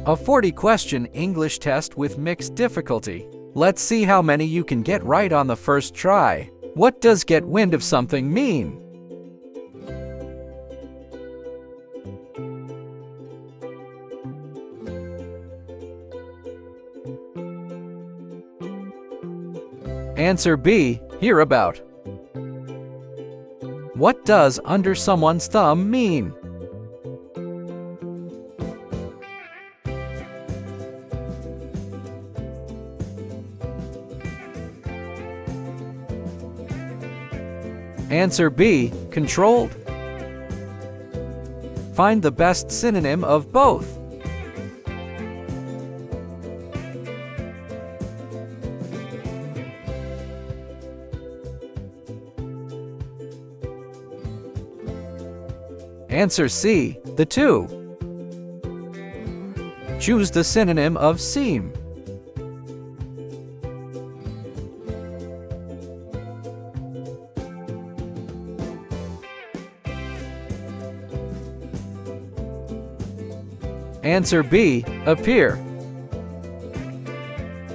A 40-question English test with mixed difficulty. Let's see how many you can get right on the first try. What does get wind of something mean? Answer B, hear about. What does under someone's thumb mean? Answer B, controlled. Find the best synonym of both. Answer C, the two. Choose the synonym of seam. Answer B, appear.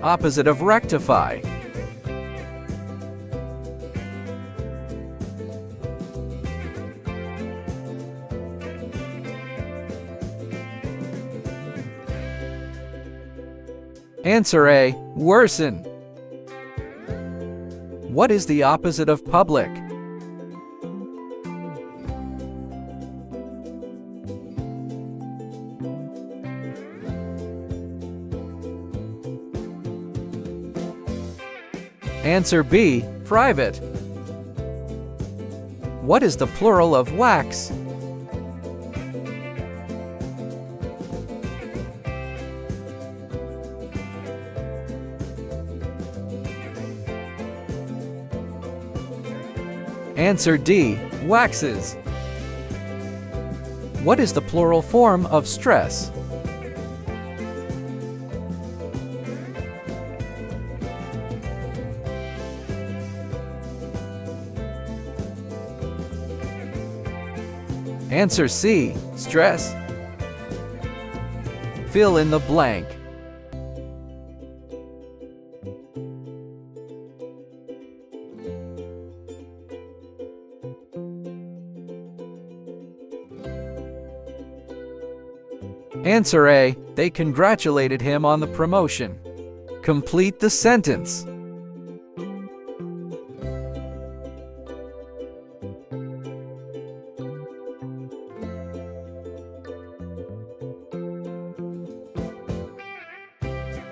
Opposite of rectify. Answer A, worsen. What is the opposite of public? Answer B, private. What is the plural of wax? Answer D, waxes. What is the plural form of stress? Answer C, stress. Fill in the blank. Answer A, they congratulated him on the promotion. Complete the sentence.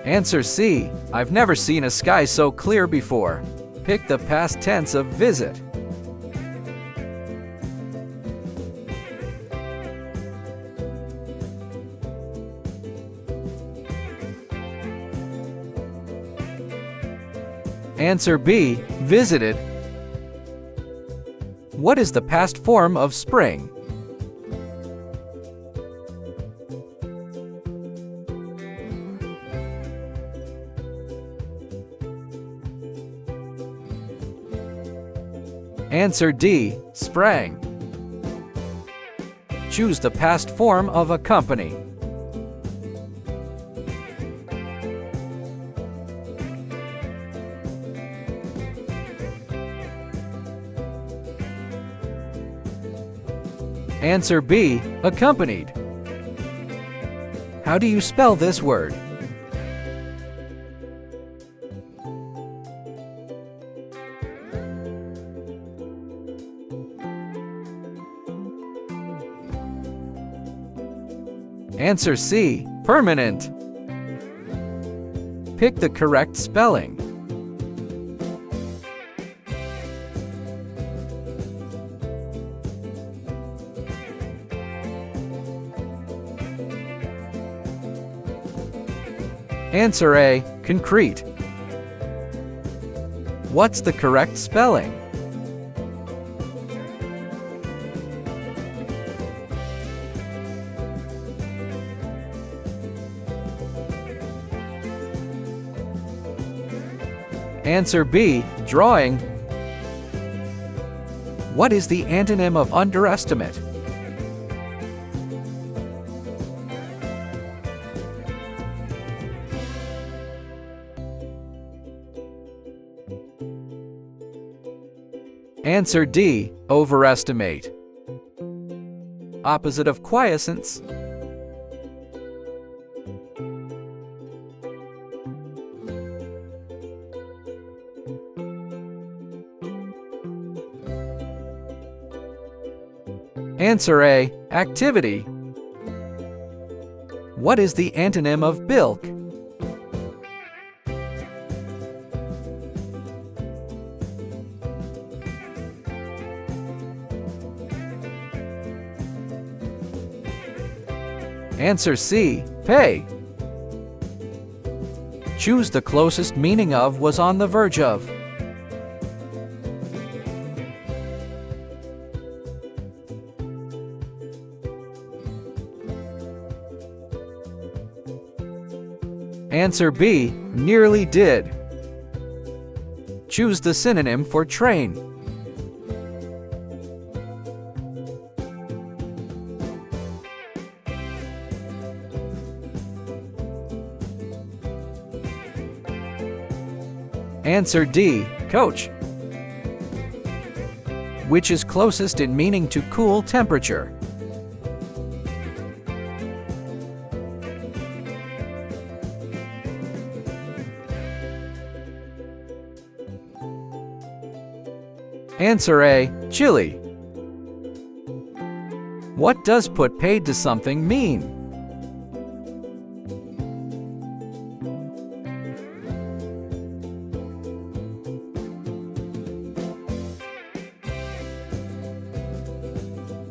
Answer C, I've never seen a sky so clear before. Pick the past tense of visit. Answer B, visited. What is the past form of spring? Answer D, sprang. Choose the past form of accompany. Answer B, accompanied. How do you spell this word? Answer C, permanent. Pick the correct spelling. Answer A, concrete. What's the correct spelling? Answer B, drawing. What is the antonym of underestimate? Answer D. Overestimate. Opposite of quiescence. Answer A. Activity. What is the antonym of bilk? Answer C. Pay. Choose the closest meaning of was on the verge of. Answer B. Nearly did. Choose the synonym for train. Answer D. Coach. Which is closest in meaning to cool temperature? Answer A. Chilly. What does put paid to something mean?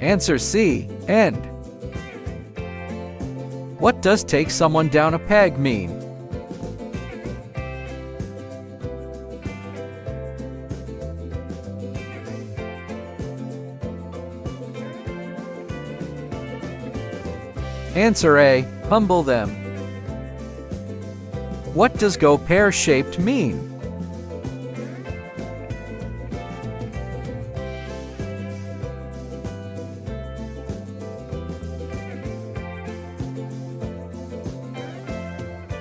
Answer C. End. What does take someone down a peg mean? Answer A. Humble them. What does go pear-shaped mean?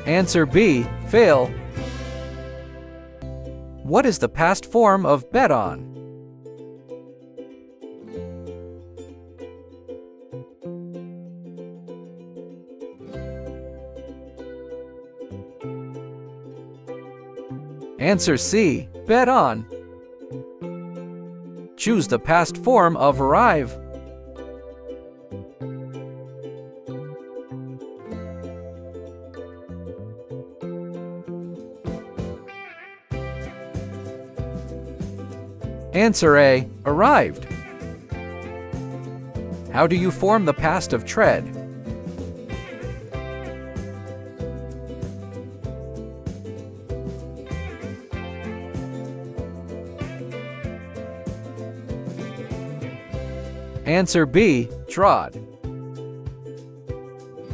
Answer B. Fail. What is the past form of bet on? Answer C. Bet on. Choose the past form of arrive. Answer A. Arrived. How do you form the past of tread? Answer B. Trod.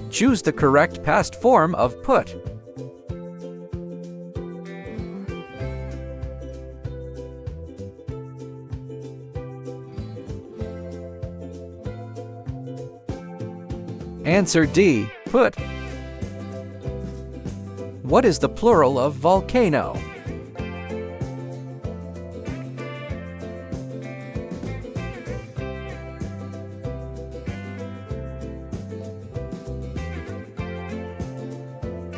Choose the correct past form of put. Answer D. Put. What is the plural of volcano?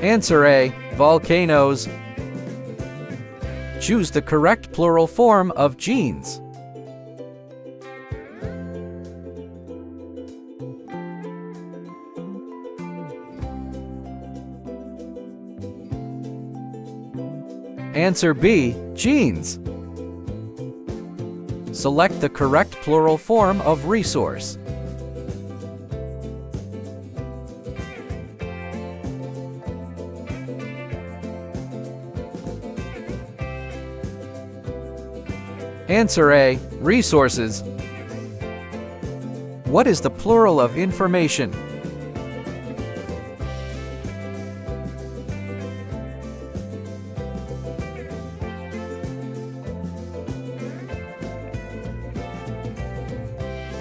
Answer A. Volcanoes. Choose the correct plural form of jeans. Answer B. Jeans. Select the correct plural form of resource. Answer A. Resources. What is the plural of information?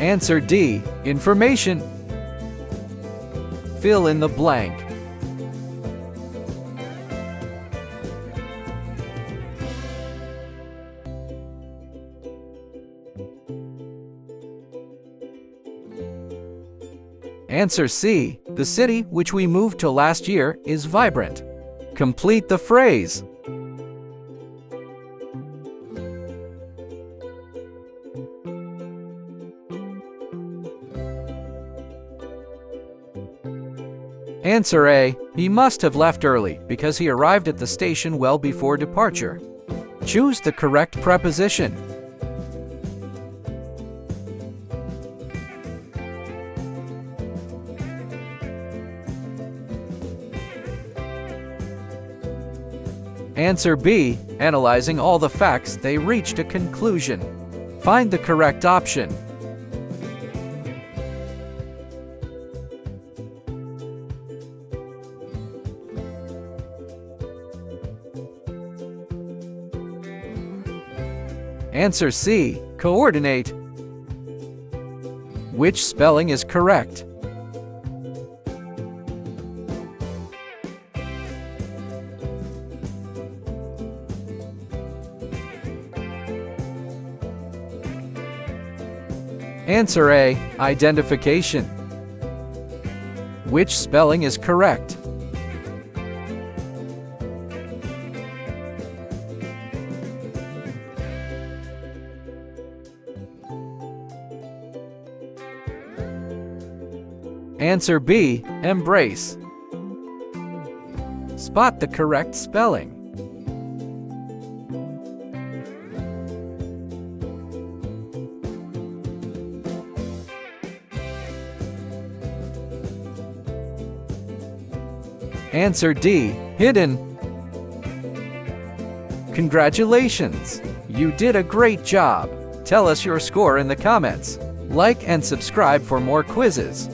Answer D. Information. Fill in the blank. Answer C. The city, which we moved to last year, is vibrant. Complete the phrase. Answer A. He must have left early because he arrived at the station well before departure. Choose the correct preposition. Answer B. Analyzing all the facts, they reached a conclusion. Find the correct option. Answer C. Coordinate. Which spelling is correct? Answer A. Identification. Which spelling is correct? Answer B. Embrace. Spot the correct spelling. Answer D. Hidden. Congratulations! You did a great job! Tell us your score in the comments. Like and subscribe for more quizzes.